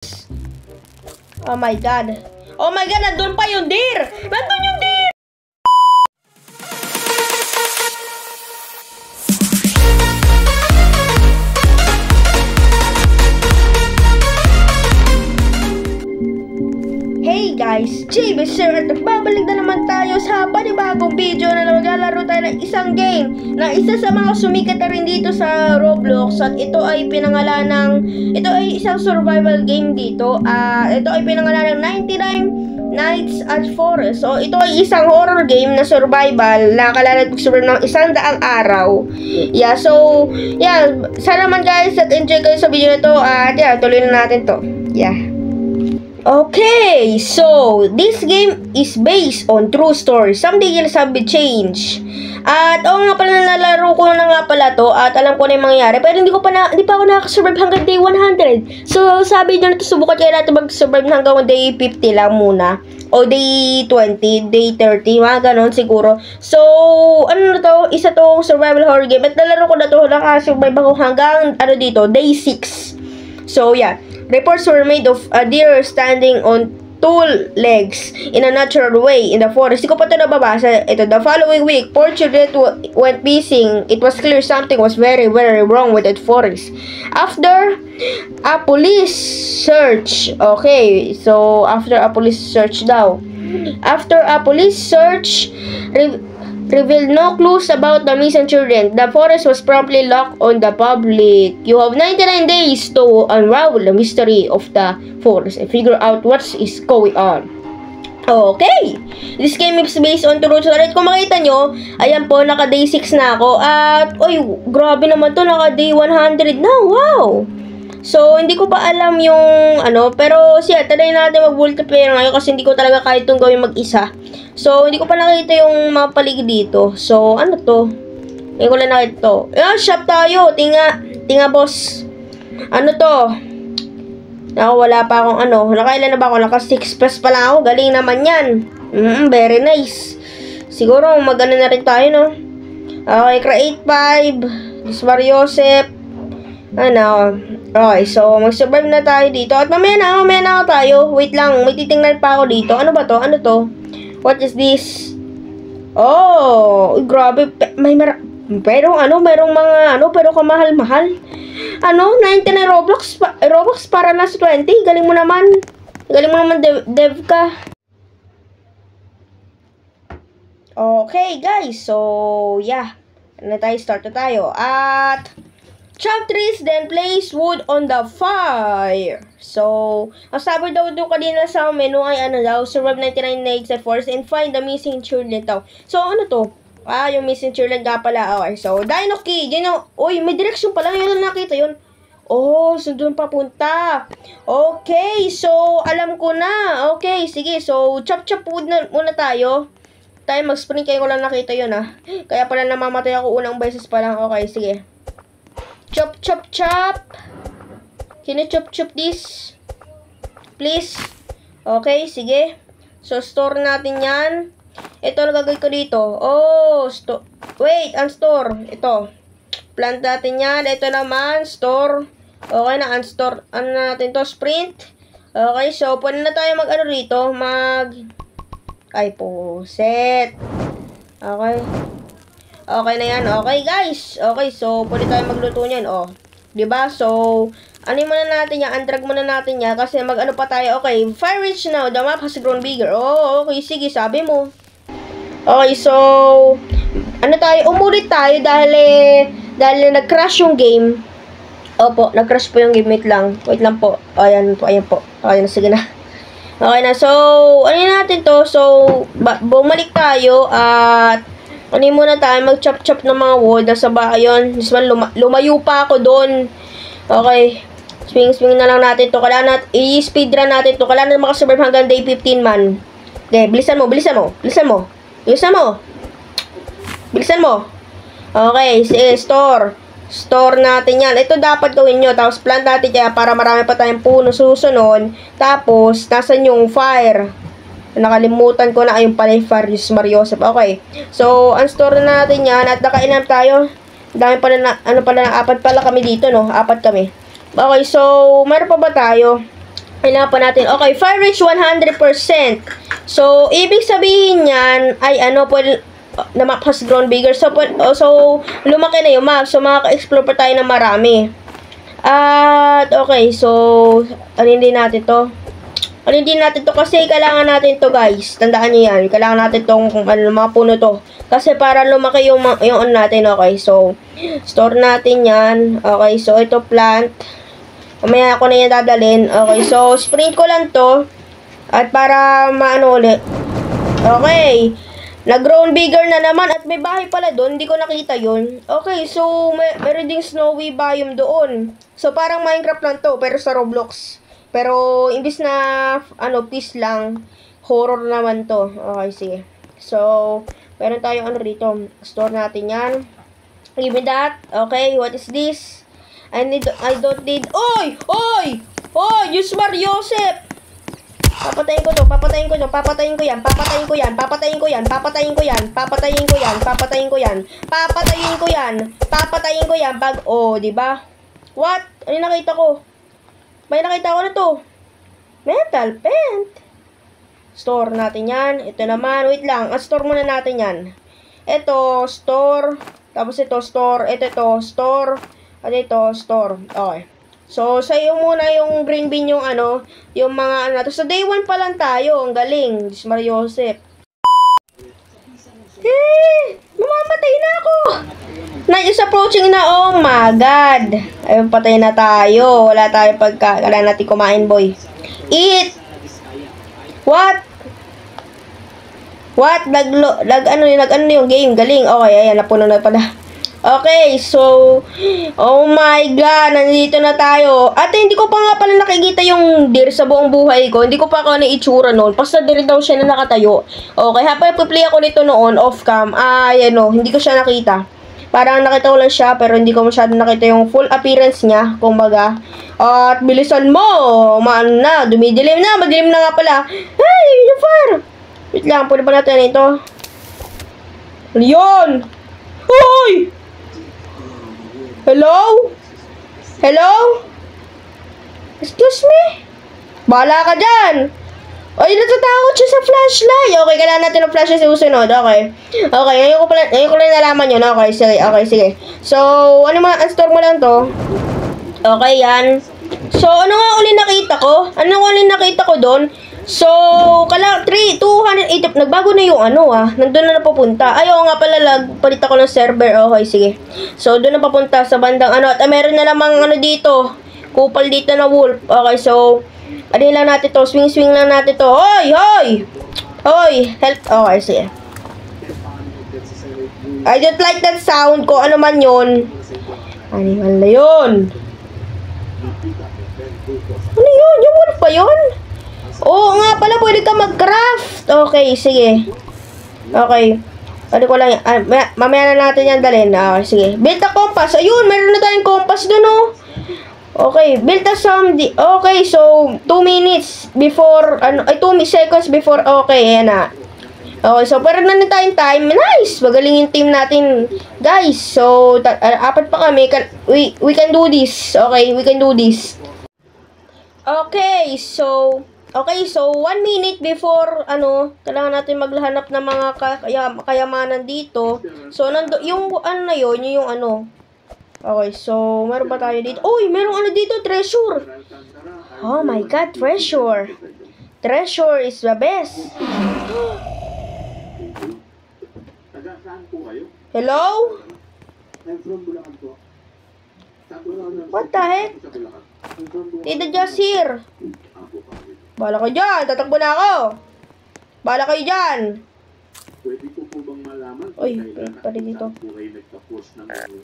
Oh my God. Oh my God, nandun pa yung deer! Nandun yung deer! Hey guys, JB Sir at nagbabalik na naman tayo sa panibagong video na maglalaro tayo ng isang game na isa sa mga sumikat na rin dito sa Roblox at ito ay pinangalan ng isang survival game dito. Ito ay pinangalan ng 99 Nights at Forest. So ito ay isang horror game na survival na kailangan mag-survive ng 100 araw. Yeah, so yeah, sana naman guys at enjoy kayo sa video na to at yeah, tuloy na natin to. Yeah. Okay, so this game is based on true story. Some details have been changed. At nga pala, nalaro ko na nga pala to at alam ko na yung mangyayari. Pero hindi pa ako nakakasurvive hanggang day 100. So sabi nyo na to, subukan kayo natin mag-survive hanggang day 50 lang muna. O day 20, day 30, mga ganon siguro. So, ano na to? Isa tong survival horror game. At nalaro ko na to, nakasurvive ako hanggang dito, day 6. So yeah. Reports were made of a deer standing on two legs in a natural way in the forest. Hindi ko pa ito nababasa. The following week, poor children went missing. It was clear something was very, very wrong with that forest. After a police search, okay, so after a police search daw. After a police search, revealed no clues about the missing children. The forest was promptly locked on the public. You have 99 days to unravel the mystery of the forest and figure out what is going on. Okay. This game is based on true story. Kung makita nyo, ayan po, naka day 6 na ako. At, oy, grabe naman to, naka day 100 na. Wow! So, hindi ko pa alam yung, pero siya, try natin mag-multiplayer ngayon kasi hindi ko talaga kahit itong gawin mag-isa. So, hindi ko pa nakita yung mga paligid dito. So, ano to? Hindi ko lang nakita to. Shop tayo. Tinga boss. Ano to? Wala pa akong Nakailan na ba ako? Naka 6 plus pa lang ako. Galing naman yan. Very nice. Siguro, mag-ano na rin tayo, no? Okay, create 5. Dismar Joseph. Okay, so mag-survive na tayo dito. At mamaya na tayo. Wait lang, may titingnan pa ako dito. Ano ba to? Ano to? What is this? Oh, grabe. Merong mga pero kamahal-mahal. 99 Robux para na sa 20. Galing mo naman. Dev ka. Okay, guys. So, yeah. Start na tayo. At chop trees, then place wood on the fire. So, ang sabi daw doon kanina sa menu ay survive 99 nights at forest and find the missing children daw. So, ano to? Yung missing children nga pala. Okay, so, dino key. Uy, may direction pala. Yun na nakita yun. Oh, so doon papunta. Okay, so, alam ko na. Okay, sige. So, chop wood na muna tayo. Mag-sprint kayo ko lang nakita yun Kaya pala namamatay ako unang beses pa lang. Okay, sige. Chop. Can you chop this? Please. Okay, sige. So, store natin yan. Ito, nagagay ko dito. Oh, wait, unstore. Ito. Plant natin yan. Ito naman, store. Okay na, unstore. Ano natin to? Sprint. Okay, so, pwede na tayo rito. Ay po, set. Okay. Okay na yan. Okay, guys. Okay, so, pwede tayo magluto niyan. Diba? So, muna natin yan. Undrag muna natin yan. Kasi pa tayo. Okay, fire reach now. The map has grown bigger. Oh, okay. Sige, sabi mo. Okay, so, umulit tayo dahil nag-crash yung game. Opo, nag-crash po yung game. Wait lang po. Ayan po. Okay na, sige na. Okay na. So, natin to? So, bumalik tayo at muna tayo, mag-chop ng mga wood sa bahay yun. Lumayo pa ako doon. Okay. Swing na lang natin to. Kailangan i-speedrun natin to. Kailangan makasurvive hanggang day 15 man. Okay, bilisan mo. Okay, sige, store. Store natin yan. Ito dapat gawin nyo. Tapos plant natin kaya para marami pa tayong puno susunod. Tapos, nasan yung fire? Nakalimutan ko na yung pala yung fire Joseph. Okay. So, unstore na natin yan. At nakailan tayo. Dami pala apat pala kami dito, no? 4 kami. Okay, so, mayroon pa ba tayo? Kailangan pa natin. Okay, fire reach 100%. So, ibig sabihin yan ay ano, pwede, na map has grown bigger. So, lumaki na yung map. So, makaka-explore pa tayo ng marami. At, okay, so, alin din natin to. Alin din natin to kasi kailangan natin to, guys. Tandaan nyo yan. Kailangan natin tong mga puno to. Kasi para lumaki yung ano natin, okay. So, store natin yan. Okay, so, ito plant. Mamaya ako na yan dadalhin. Okay, so, sprint ko lang to. At para maano ulit. Okay. Nag-grown bigger na naman. At may bahay pala doon. Hindi ko nakita yun. Okay, so, meron ding snowy biome doon. So, parang Minecraft lang to. Pero sa Roblox. Pero, imbis na, ano, peace lang. Horror naman to. Okay, sige. So, meron tayo ano rito. Store natin yan. Give me that. Okay, what is this? I don't need, oy! Oy! Oy! Yusmar Yosef! Papatayin ko to, papatayin ko to, papatayin ko yan, papatayin ko yan, papatayin ko yan, papatayin ko yan, papatayin ko yan, papatayin ko yan, papatayin ko yan, papatayin ko yan, pag, oh, diba? What? Ano nakita ko? May nakita ko na to. Metal paint. Store natin yan. Ito naman, wait lang, store muna natin yan. Ito, store, tapos ito, store, ito, store, at ito, store. Okay. So, sa'yo muna yung green bean yung ano, yung mga ano. So, day 1 pa lang tayo. Ang galing. Yusmar Yosef. Mamamatay na ako. Night is approaching na. Oh my God. Ayun, patay na tayo. Wala tayo pagka. Kailangan natin kumain, boy. Eat. What? What? Ano yung game? Galing. Okay, ayan. Napuno na pala. Okay, so, oh my God, nandito na tayo. At hindi ko pa nga pala nakikita yung deer sa buong buhay ko. Hindi ko pa ako na itsura noon. Basta deer daw siya na nakatayo. Okay, habang play ako nito noon, off-cam, hindi ko siya nakita. Parang nakita ko lang siya, pero hindi ko masyado nakita yung full appearance niya, kumbaga. At bilisan mo, dumidilim na, madilim na nga pala. Hey, yung fire! Wait lang, pwede pa natin ito. Yun! Hoy! Hello? Hello? Excuse me? Bahala ka dyan. Ay, natatakot siya sa flashlight. Okay, kailangan natin ng flashlight sa susunod. Okay. Okay, ngayon ko lang nalaman yun. Okay, sige. So, ano mga unstore mo lang to? Okay, yan. So, ano nga ulit nakita ko doon? So, 280, nagbago na yung ano nandun na napapunta. Ayaw nga pala, palit ako ng server. Okay, sige. So, doon na papunta sa bandang ano. At meron na namang ano dito. Kupal dito na wolf. Okay, so, ano lang natin to. Swing lang natin to. Hoy! Help. Okay, sige. I don't like that sound ko. Ano man yun. Animal na yun. Ano yun? Yung wolf pa yun? Oo nga pala, pwede ka mag-craft. Okay, sige. Okay. Pwede ko lang, mamaya na natin yan dalhin. Okay, sige. Build a compass. Ayun, meron na tayong compass dun, oh. Okay, build a okay, so, 2 minutes before, 2 seconds before, okay, yan na. Okay, so, pero na tayong time. Nice! Magaling yung team natin, guys. So, 4 pa kami. We can do this. Okay, we can do this. Okay, so 1 minute before, kailangan natin maghanap ng mga kayamanan dito. So, yung ano na yun, yung ano. Okay, so, meron ba tayo dito? Uy, merong dito, treasure. Oh my God, treasure. Treasure is the best. Hello? What the heck? Tita just here. Bala ko dyan. Tatakbo na ako. Bala kayo dyan. Uy, pa rin dito.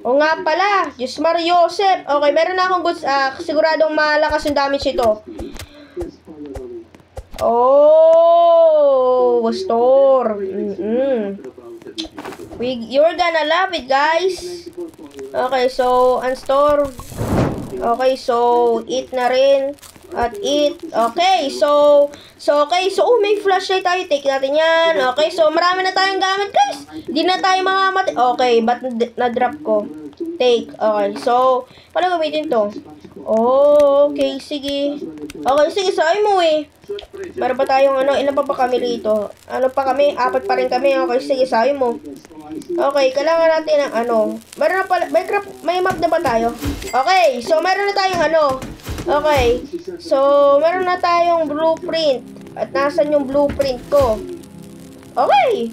O nga pala. Yusmar Yosef. Okay, meron na akong goods. Siguradong malakas yung damage ito. Oh, store. You're gonna love it, guys. Okay, so, unstore. Okay, so, eat na rin. At eat. Okay, so, may flashlight tayo. Take natin yan. Okay, so, marami na tayong gamit, guys. Di na tayo mamamatay. Okay, ba't na-drop ko? Take. Okay, so, paano gamitin to? Oh, okay, sige. Okay, sige, sabi mo eh. Meron pa tayong ano, ilan pa kami rito? Ano pa kami? 4 pa rin kami. Okay, sige, sabi mo. Okay, kailangan natin ng ano. Meron na pala, may map na ba tayo? Okay, so meron na tayong ano. Okay, so meron na tayong blueprint. At nasan yung blueprint ko? Okay.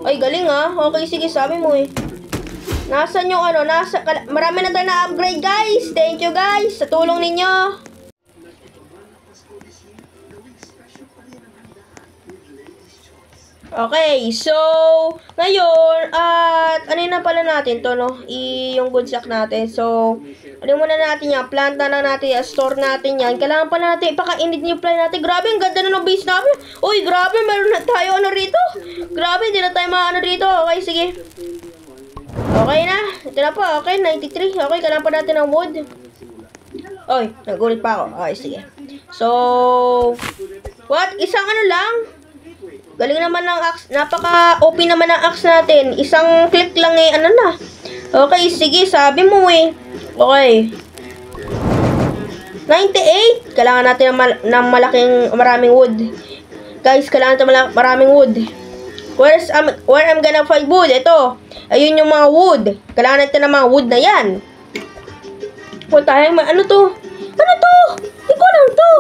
Ay, galing ah. Okay, sige, sabi mo eh. Nasaan yung ano, marami na tayo na-upgrade guys. Thank you guys sa tulong ninyo. Okay, so ngayon, at ano na pala natin to, no? Yung good sack natin. So, ano muna natin yan, planta na natin yan, store natin yan. Kailangan pala natin ipaka-init yung fly natin. Grabe, ang ganda na ng base namin. Uy, grabe, meron na tayo ano rito. Grabe, hindi na tayo maano rito. Okay, sige. Okay na. Ito na po. Okay, 93. Okay, kailangan pa natin ng wood. Oy, nagulit pa ako. Okay, sige. So, what? Isang ano lang? Galing naman ng axe. Napaka-OP naman ng axe natin. Isang click lang eh. Ano na? Okay, sige. Sabi mo eh. Okay. 98. Kailangan natin ng maraming wood. Guys, kailangan natin maraming wood. Where I'm gonna find wood? Ito. Ayun yung mga wood. Kailangan natin ng mga wood na yan. Ano to? Ano to? Hindi ko lang to.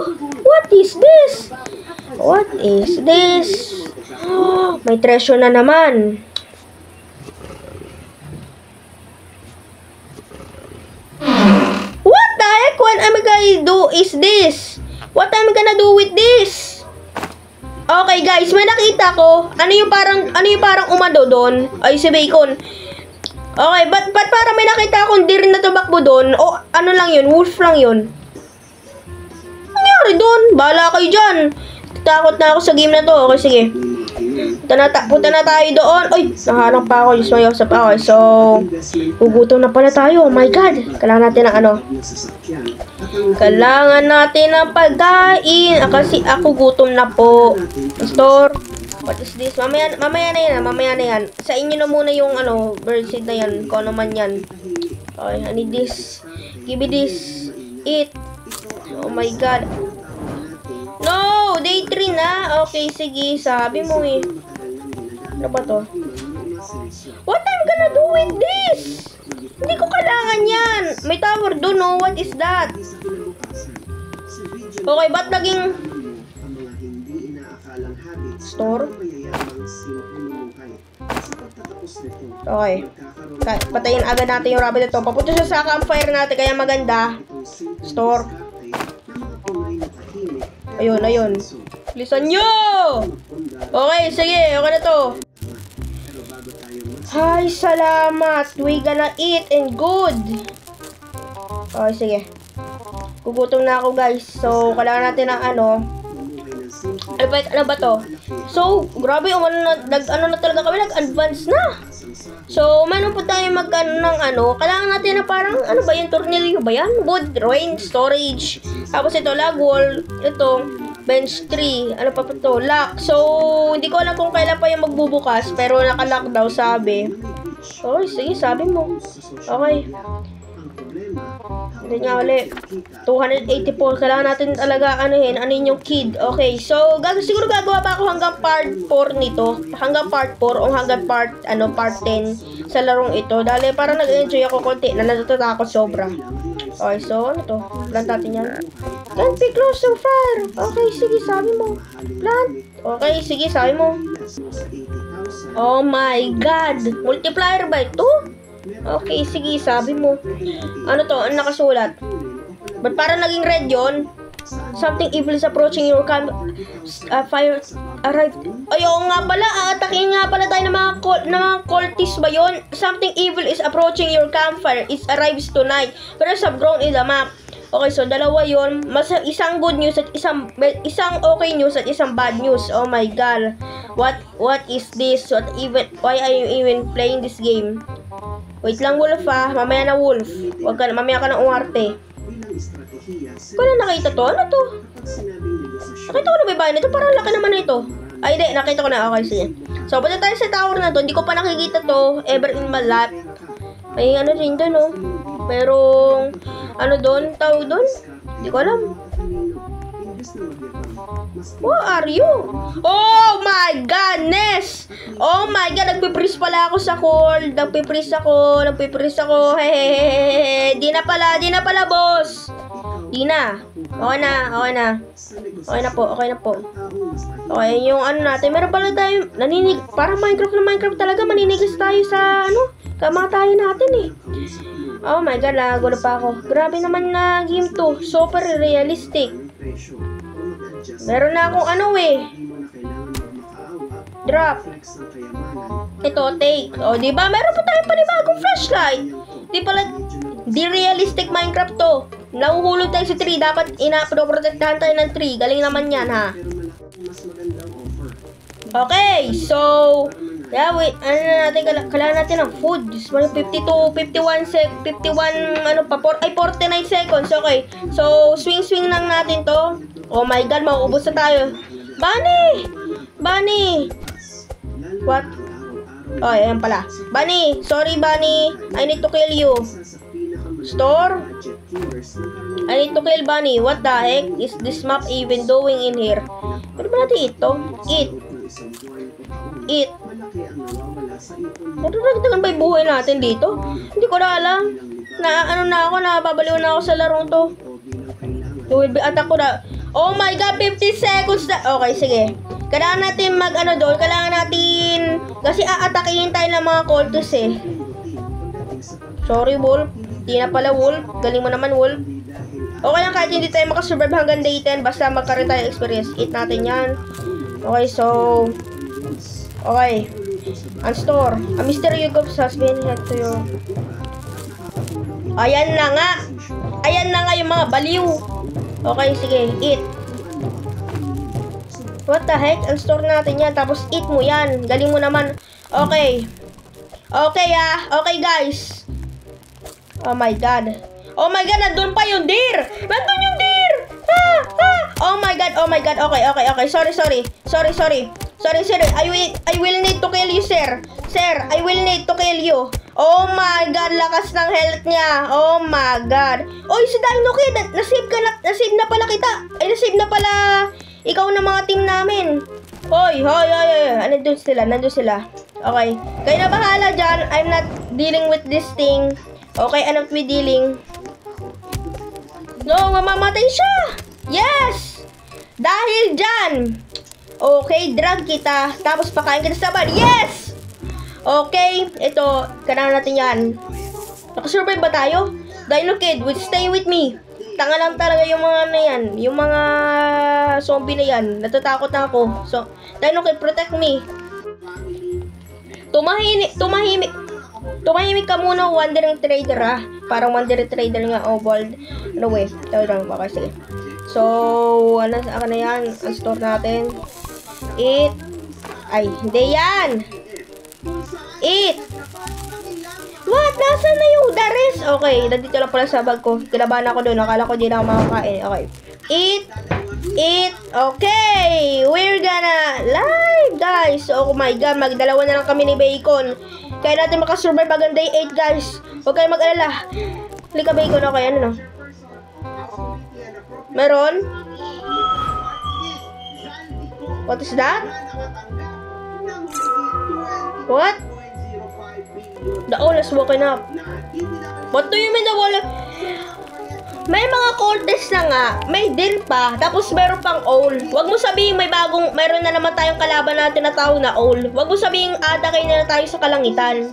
What is this? What is this? Oh, may treasure na naman. What the heck? What am I gonna do is this? What am I gonna do with this? Okay guys, may nakita ko. Ano yung parang umado doon? Ay, si Bacon. Okay, but parang may nakita akong hindi rin natumakbo doon. O, ano lang yun? Wolf lang yun. Ano nangyari doon? Bahala kayo dyan. Takot na ako sa game na to. Okay, sige. Punta na tayo doon. Uy, nahanap pa ako. Just mayosap ako. So, gugutom na pala tayo. Oh my God. Kailangan natin ng ano. Kailangan natin ng pagkain. Kasi ako gutom na po. Store. What is this? Mamaya na yan. Sa inyo na muna yung ano, birdseed na yan. Kung ano man yan. Okay, I need this. Give me this. Eat. Oh my God. No! Day 3 na. Okay, sige. Sabi mo eh. Ano ba to? What am I gonna do with this? Hindi ko kailangan yan. May tower doon, no? What is that? Okay, ba't naging store? Okay. Patayin agad natin yung rabbit ito. Papunta siya sa campfire natin, kaya maganda. Store. Ayun. Listen nyo! Okay, sige. Okay na to. Ay, salamat. We gonna eat and good. Okay, sige. Gugutom na ako, guys. So, kailangan natin ng ano. Ano ba to? So, grabe, nag-ano na talaga kami, nag-advance na. So, meron po tayo ng ano, kailangan natin na parang, ano ba yung tornilyo ba yan? Wood, rain, storage. Tapos ito, lag wall. Ito, bench 3. Ano pa po ito? Lock. So, hindi ko alam kung kailan pa yung magbubukas, pero naka-lock daw, sabi. Oh, sige, sabi mo. Okay. Hindi nga ulit. 284. Kailangan natin talaga anuhin yung kid. Okay. So, siguro gagawa pa ako hanggang part 4 nito. Hanggang part 4 o hanggang part 10 sa larong ito. Dahil parang nag-enjoy ako konti na natatakot sobra. Okay. So, ano to? Plant natin yan. Can't be close to fire. Okay. Sige, sabi mo. Plant. Okay. Sige, sabi mo. Oh my God. Multiplier ba ito? Okay, sige, sabi mo. Ano to? Ano nakasulat? Ba't parang naging red yon? Something evil is approaching your camp. Fire arrived. Ayun nga pala, atakin nga pala tayo ng mga cultists ba yun? Something evil is approaching your campfire. It arrives tonight. Press have grown in the map. Okay, so dalawa yon. Isang good news at isang okay news at isang bad news. Oh my God. What is this? Why are you even playing this game? Wait lang, Wolf ah. Mamaya na, Wolf. Mamaya ka na umarte. Ko na nakita to? Ano to? Nakita ko na ba yun? Ito parang laki naman ito. Ay, hindi. Nakita ko na. Okay, sige. So, punta tayo sa tower na to. Hindi ko pa nakikita to ever in my life. May ano rin to, no? Merong, ano doon? Tawag doon? Hindi ko alam. Who are you? Oh my goodness! Oh my god, nagpipris pala ako sa cold. Nagpipris ako. Hehehehe. Di na pala, boss. Di na. Okay na po. Okay, yung ano natin. Meron pala tayo, parang Minecraft talaga. Maninigas tayo sa, kamatayan natin eh. Oh my god, nagulo pa ako. Grabe naman na game to. Super realistic. Meron na akong drop. Ito, take. O, diba? Meron pa tayong panibagong flashlight. Di realistic Minecraft to. Nahuhulog tayo sa tree. Dapat pinoprotektahan tayo ng tree. Galing naman yan, ha? Okay, so, yeah, wait. Kailangan natin ng food. 49 seconds. Okay. So, swing lang natin to. Oh my god, mauubos na tayo. Bunny! What? Oh, ayan pala. Bunny! Sorry, Bunny. I need to kill you. Store? I need to kill Bunny. What the heck is this map even doing in here? Ano ba natin ito? Eat. Nagdagan ba yung buhay natin dito? Hindi ko na alam. Nababaliw na ako sa larong to. It will be attack ko na. Oh my god, 50 seconds na. Okay, sige. Kailangan natin doon. Kailangan natin, kasi aatakihin tayo ng mga cultists eh. Sorry, Wolf. Di na pala, Wolf. Galing mo naman, Wolf. Okay lang kahit hindi tayo makasurvive hanggang day 10. Basta magkaroon tayo experience. Eat natin yan. Okay, so, okay. Unstore. A mystery you go has been head to you. Ayan na nga yung mga baliw. Okay, sige, eat. What the heck? Unstore natin yan, tapos eat mo yan. Galing mo naman. Okay. Okay, guys. Oh my god, nandun pa yung deer. Oh my god. Okay. Sorry. I will need to kill you, sir. I will need to kill you. Oh my god, lakas ng health niya. Oh my god. Oy, si Dino Kid, nasave na pala kita. Ay, nasave na pala ikaw na mga team namin. Hoy. Nandun sila. Okay. Kayo na bahala dyan. I'm not dealing with this thing. Okay, I'm not dealing. No, mamamatay siya. Yes! Dahil dyan. Okay, drag kita. Tapos pakain kita sa bad. Yes! Okay, ito. Kailangan natin yan. Nakasurvive ba tayo? Dino Kid, stay with me. Tanga lang talaga yung mga na yan. Yung mga zombie na yan. Natatakot na ako. So, Dino Kid, protect me. Tumahimik ka muna, wandering trader ah. Parang wandering trader nga, bold. Anyway, ito lang baka sige. So, ano na yan? Ang store natin. Eat. Ay, hindi yan. Eat. What? Nasaan na yung the rest? Okay, nandito lang pala sa bag ko. Kinabahan ako doon. Akala ko di na ako makakain. Okay. Eat. Okay. We're gonna live, guys. Oh my god, magdalawa na lang kami ni Bacon. Kaya natin makasurvive hanggang day 8, guys. Huwag kayong mag-alala. Halika, Bacon. Okay, ano no? Meron? What is that? What? The owl is woken up. What do you mean the owl? May mga cultists na nga. May din pa. Tapos meron pang owl. Huwag mo sabihin mayroon na naman tayong kalaban natin na tao na owl. Huwag mo sabihin atakay na tayo sa kalangitan.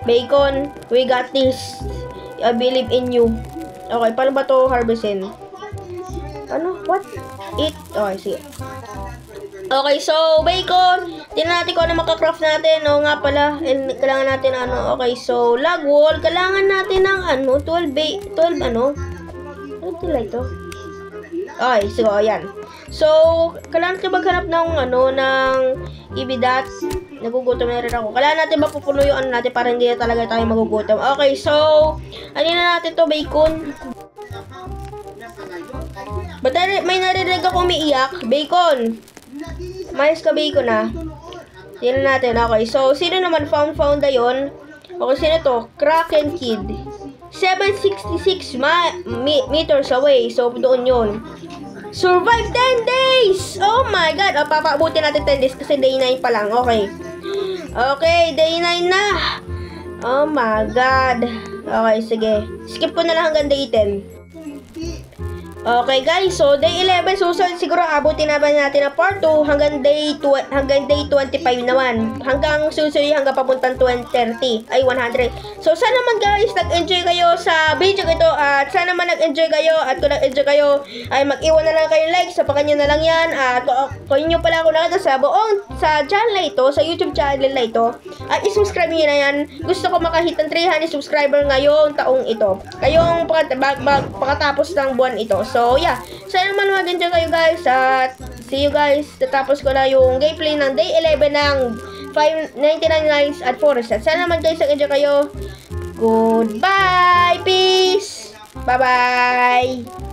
Bacon, we got this. I believe in you. Okay, paano ba to harvestin? Ano? What? Eat? Okay, sige. Okay, so, Bacon. Tingnan natin kung ano makacraft natin. Oo nga pala. Kailangan natin Okay, so, log wall. Kailangan natin ng 12 ano? Ano pala ito? Okay, so, ayan. So, kailangan natin maghanap ng ibidat. Nagugutom na rin ako. Kailangan natin mapupuno yung natin para hindi na talaga tayo magugutom. Okay, so, ano na natin to, Bacon? Ba't may narinig ako umiiyak? Bacon! Mayos ka, Bacon, ah. Tingnan natin. Okay, so, sino naman found na yun? Okay, sino to? Kraken Kid. 766 meters away. So, doon yun. Survive 10 days! Oh my God! Papaabutin natin 10 days kasi day 9 pa lang. Okay. Okay, day 9 na. Oh my God. Okay, sige. Skip ko na lang hanggang day 10. Okay guys, so day 11 susunod siguro abutin na ba natin na part 2 hanggang day 25 naman. Hanggang susunod hanggang papuntang 100. So sana naman guys nag-enjoy kayo sa video ito at sana naman nag-enjoy kayo at kung nag-enjoy kayo ay mag-iwan na lang kayo like sa pakanyo na lang yan at kung inyo pala ako nakita sa channel na ito, sa YouTube channel na ito at i-subscribe nyo na yan. Gusto ko makahit ng 300 subscriber ngayong taong ito. Kayong pagkatapos ng buwan ito. So, yeah. Sana naman mag-enjoy kayo guys. At see you guys. Tatapos ko na yung gameplay ng day 11 ng 599 likes at 4 resets. Sana naman guys nag-enjoy kayo. Goodbye. Peace. Bye-bye.